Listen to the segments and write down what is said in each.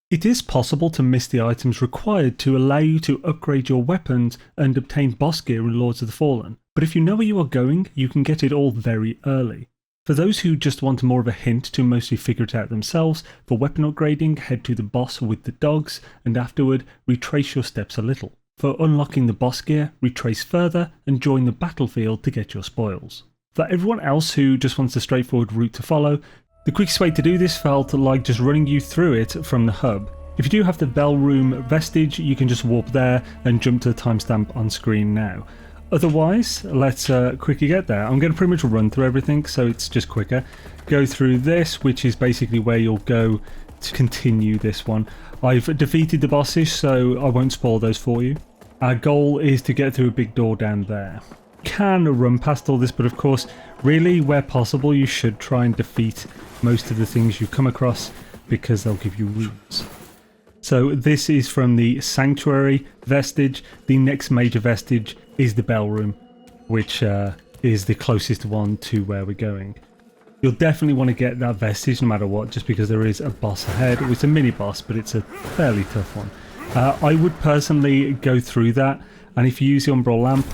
It is possible to miss the items required to allow you to upgrade your weapons and obtain boss gear in Lords of the Fallen, but if you know where you are going, you can get it all very early. For those who just want more of a hint to mostly figure it out themselves, for weapon upgrading, head to the boss with the dogs, and afterward, retrace your steps a little. For unlocking the boss gear, retrace further and join the battlefield to get your spoils. For everyone else who just wants a straightforward route to follow, the quickest way to do this felt like just running you through it from the hub. If you do have the Bellrom vestige, you can just warp there and jump to the timestamp on screen now. Otherwise, let's quickly get there. I'm going to pretty much run through everything, so it's just quicker. Go through this, which is basically where you'll go to continue this one. I've defeated the bosses, so I won't spoil those for you. Our goal is to get through a big door down there. Can run past all this, but of course, really, where possible, you should try and defeat most of the things you come across, because they'll give you runes. So this is from the Sanctuary vestige. The next major vestige is the Bellrom, which is the closest one to where we're going. You'll definitely want to get that vestige no matter what, just because there is a boss ahead. It's a mini boss, but it's a fairly tough one. I would personally go through that, and if you use the Umbral Lamp,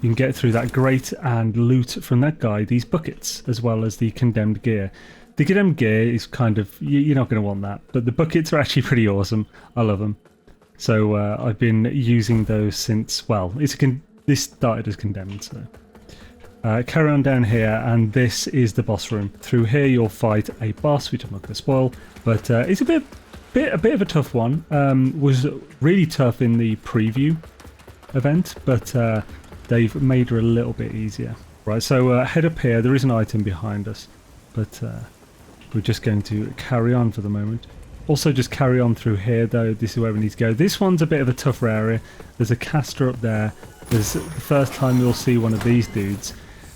you can get through that great and loot from that guy these buckets, as well as the condemned gear. The condemned gear is kind of, you're not going to want that, but the buckets are actually pretty awesome. I love them. So I've been using those since, well, this started as condemned, so. Carry on down here, and this is the boss room. Through here you'll fight a boss, which I'm not going to spoil, but it's a bit of a tough one. Was really tough in the preview event, but they've made her a little bit easier. Right, so head up here. There is an item behind us, but we're just going to carry on for the moment. Also, just carry on through here, though. This is where we need to go. This one's a bit of a tougher area. There's a caster up there. There's the first time you'll see one of these dudes.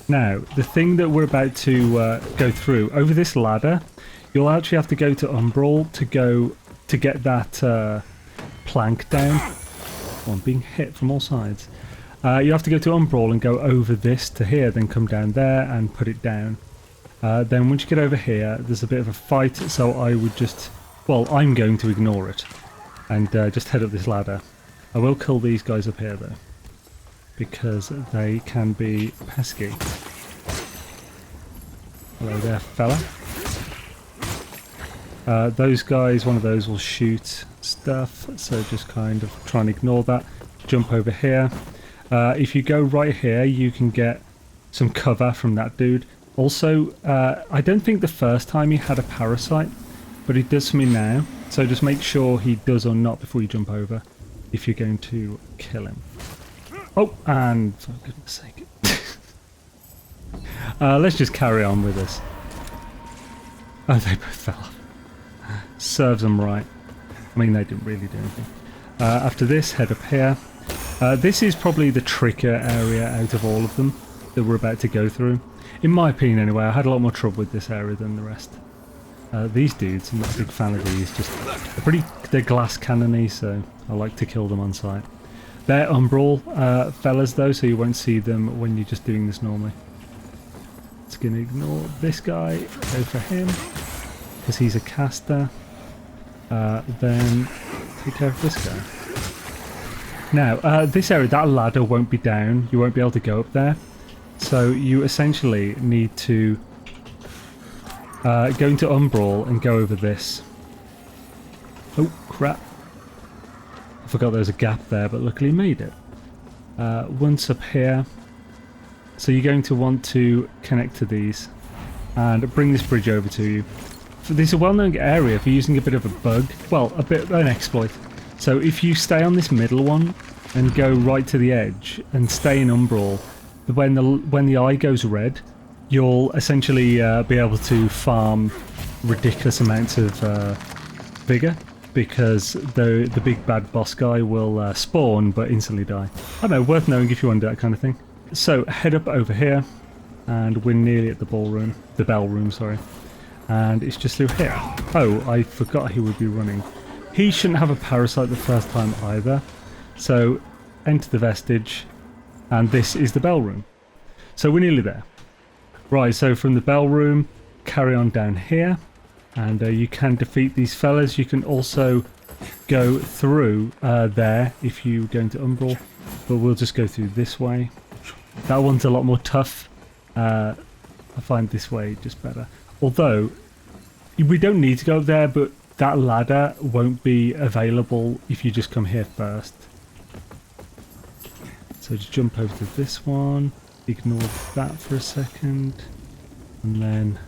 Now, the thing that we're about to go through, over this ladder, you'll actually have to go to Umbral to get that plank down. Oh, I'm being hit from all sides. You have to go to Umbral and go over this to here, then come down there and put it down. Then once you get over here, there's a bit of a fight, so I would just... Well, I'm going to ignore it and just head up this ladder. I will kill these guys up here, though, because they can be pesky. Hello there, fella. Those guys, one of those will shoot stuff, so just kind of try and ignore that. Jump over here. If you go right here, you can get some cover from that dude. Also, I don't think the first time he had a parasite, but he does for me now. So just make sure he does or not before you jump over, if you're going to kill him. Oh, and for goodness sake. Let's just carry on with this. Oh, they both fell off. Serves them right. I mean, they didn't really do anything. After this, head up here. This is probably the trickier area out of all of them that we're about to go through. In my opinion, anyway, I had a lot more trouble with this area than the rest. These dudes, I'm not a big fan of these. They're glass cannony, so I like to kill them on sight. They're Umbral fellas, though, so you won't see them when you're just doing this normally. It's going to ignore this guy, go for him, because he's a caster. Then take care of this guy. Now, this area, that ladder won't be down. You won't be able to go up there. So you essentially need to go into Umbral and go over this. Oh, crap. I forgot there was a gap there, but luckily made it. Once up here. So you're going to want to connect to these and bring this bridge over to you. This is a well-known area for using a bit of a bug. Well, a bit of an exploit. So if you stay on this middle one and go right to the edge and stay in Umbral, when the eye goes red, you'll essentially be able to farm ridiculous amounts of vigor, because the big bad boss guy will spawn but instantly die. I don't know, worth knowing if you want to do that kind of thing. So head up over here, and we're nearly at the Bellrom, sorry. And it's just through here. Oh, I forgot he would be running. He shouldn't have a parasite the first time either. So enter the vestige, and this is the Bellrom. So we're nearly there. Right, so from the Bellrom, carry on down here. And you can defeat these fellas. You can also go through there if you go into Umbral, but we'll just go through this way. That one's a lot more tough. I find this way just better. Although, we don't need to go up there, but that ladder won't be available if you just come here first. So just jump over to this one, ignore that for a second, and then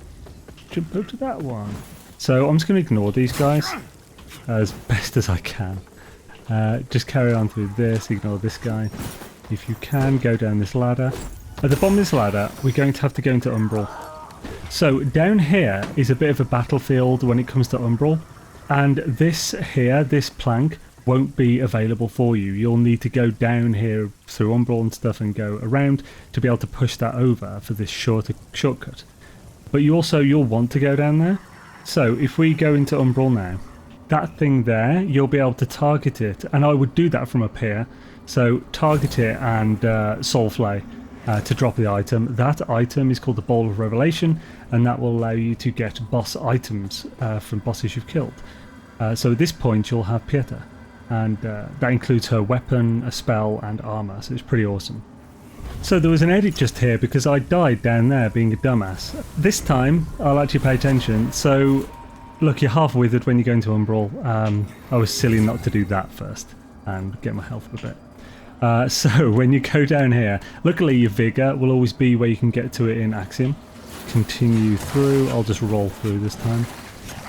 jump over to that one. So I'm just going to ignore these guys as best as I can. Just carry on through this, ignore this guy. If you can, go down this ladder. At the bottom of this ladder, we're going to have to go into Umbral. So down here is a bit of a battlefield when it comes to Umbral. And this here, this plank, won't be available for you. You'll need to go down here through Umbral and stuff and go around to be able to push that over for this shortcut. But you'll want to go down there. So if we go into Umbral now, that thing there, you'll be able to target it, and I would do that from up here. So target it and soulflay to drop the item. That item is called the Bowl of Revelation, and that will allow you to get boss items from bosses you've killed. So at this point you'll have Pieta, and that includes her weapon, a spell and armor, so it's pretty awesome. So there was an edit just here because I died down there being a dumbass. This time I'll actually pay attention. So look, you're half withered when you go into Umbral. I was silly not to do that first and get my health up a bit. So when you go down here, luckily your vigor will always be where you can get to it in Axiom. Continue through. I'll just roll through this time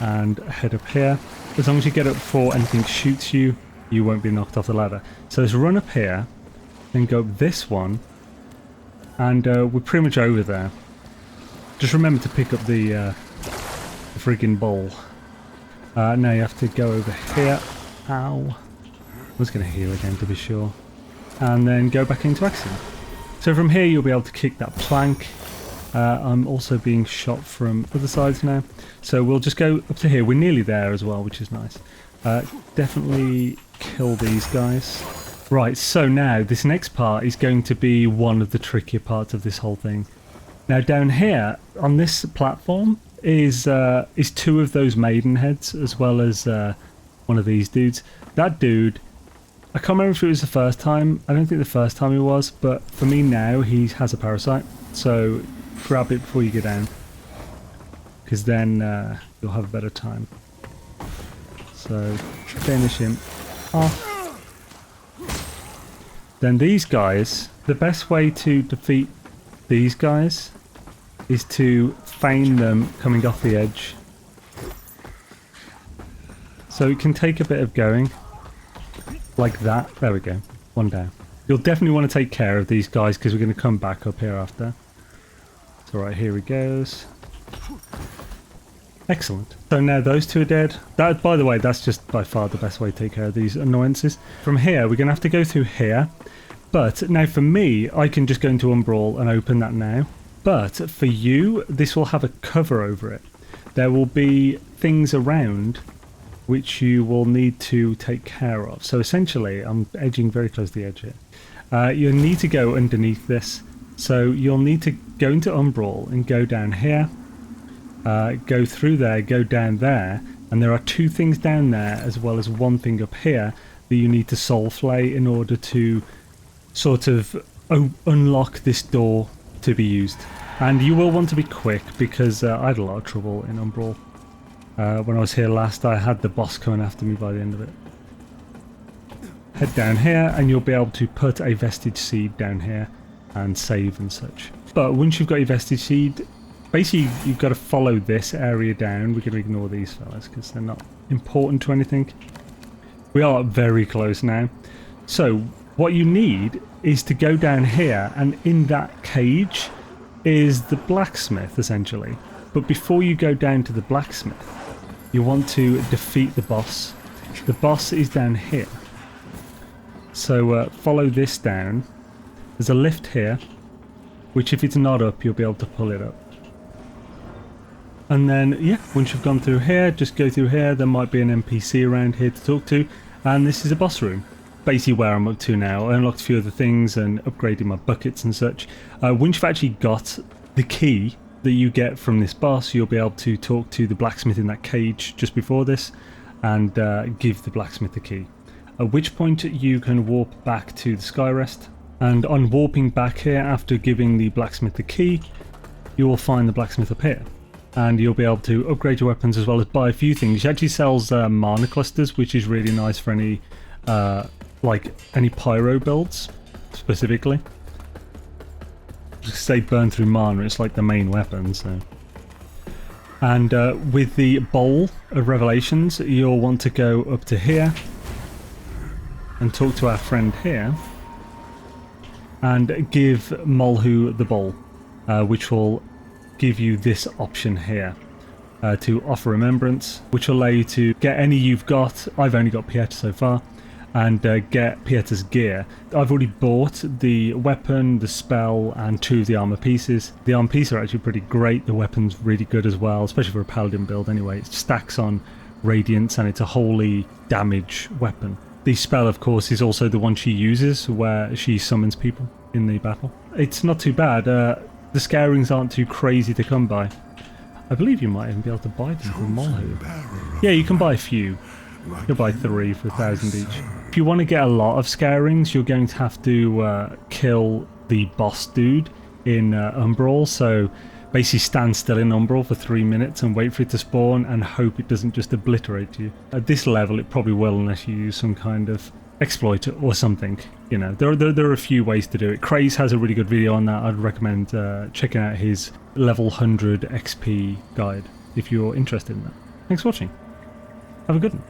and head up here. As long as you get up before anything shoots you, you won't be knocked off the ladder. So let's run up here, then go up this one, and we're pretty much over there. Just remember to pick up the friggin' bowl. Now you have to go over here. Ow. I was going to heal again to be sure. And then go back into Axiom. So from here you'll be able to kick that plank. I'm also being shot from other sides now. So we'll just go up to here. We're nearly there as well, which is nice. Definitely kill these guys. Right, so now this next part is going to be one of the trickier parts of this whole thing. Now down here on this platform is two of those maiden heads, as well as one of these dudes. That dude, I can't remember if it was the first time. I don't think the first time he was, but for me now he has a parasite. So grab it before you go down, because then you'll have a better time. So finish him off. Then these guys, the best way to defeat these guys is to feign them coming off the edge. So it can take a bit of going, like that. There we go, one down. You'll definitely want to take care of these guys because we're going to come back up here after. It's alright, here he goes. Excellent. So now those two are dead. That, by the way, that's just by far the best way to take care of these annoyances. From here, we're going to have to go through here. But now for me, I can just go into Umbral and open that now. But for you, this will have a cover over it. There will be things around which you will need to take care of. So essentially, I'm edging very close to the edge here. You'll need to go underneath this. So you'll need to go into Umbral and go down here. Go through there, go down there, and there are two things down there as well as one thing up here that you need to soulflay in order to sort of unlock this door to be used. And you will want to be quick because I had a lot of trouble in Umbral. When I was here last, I had the boss coming after me by the end of it. Head down here and you'll be able to put a vestige seed down here and save and such. But once you've got your vestige seed, basically you've got to follow this area down. We're going to ignore these fellas because they're not important to anything. We are very close now. So what you need is to go down here, and in that cage is the blacksmith essentially. But before you go down to the blacksmith, you want to defeat the boss. The boss is down here. So follow this down. There's a lift here, which if it's not up, you'll be able to pull it up. And then, yeah, once you've gone through here, just go through here. There might be an NPC around here to talk to. And this is a boss room. Basically where I'm up to now. I unlocked a few other things and upgraded my buckets and such. Once you've actually got the key that you get from this boss, you'll be able to talk to the blacksmith in that cage just before this and give the blacksmith the key. At which point you can warp back to the Skyrest, and on warping back here after giving the blacksmith the key, you will find the blacksmith up here. And you'll be able to upgrade your weapons as well as buy a few things. She actually sells mana clusters, which is really nice for any any pyro builds specifically. Just say burn through mana, it's like the main weapon. So, and with the bowl of revelations, you'll want to go up to here and talk to our friend here, and give Molhu the bowl, which will give you this option here to offer remembrance, which will allow you to get any you've got. I've only got Pieta so far, and get Pieta's gear. I've already bought the weapon, the spell, and 2 of the armor pieces. The armor pieces are actually pretty great. The weapon's really good as well, especially for a paladin build anyway. It stacks on radiance and it's a holy damage weapon. The spell, of course, is also the one she uses where she summons people in the battle. It's not too bad. The scarings aren't too crazy to come by. I believe you might even be able to buy them from Molhu. Yeah, you can buy a few. You can buy 3 for 1,000 each. If you want to get a lot of scarings, you're going to have to kill the boss dude in Umbral. So basically stand still in Umbral for 3 minutes and wait for it to spawn and hope it doesn't just obliterate you. At this level, it probably will unless you use some kind of exploit or something. You know, there are a few ways to do it. Craze has a really good video on that. I'd recommend checking out his level 100 XP guide if you're interested in that. Thanks for watching. Have a good one.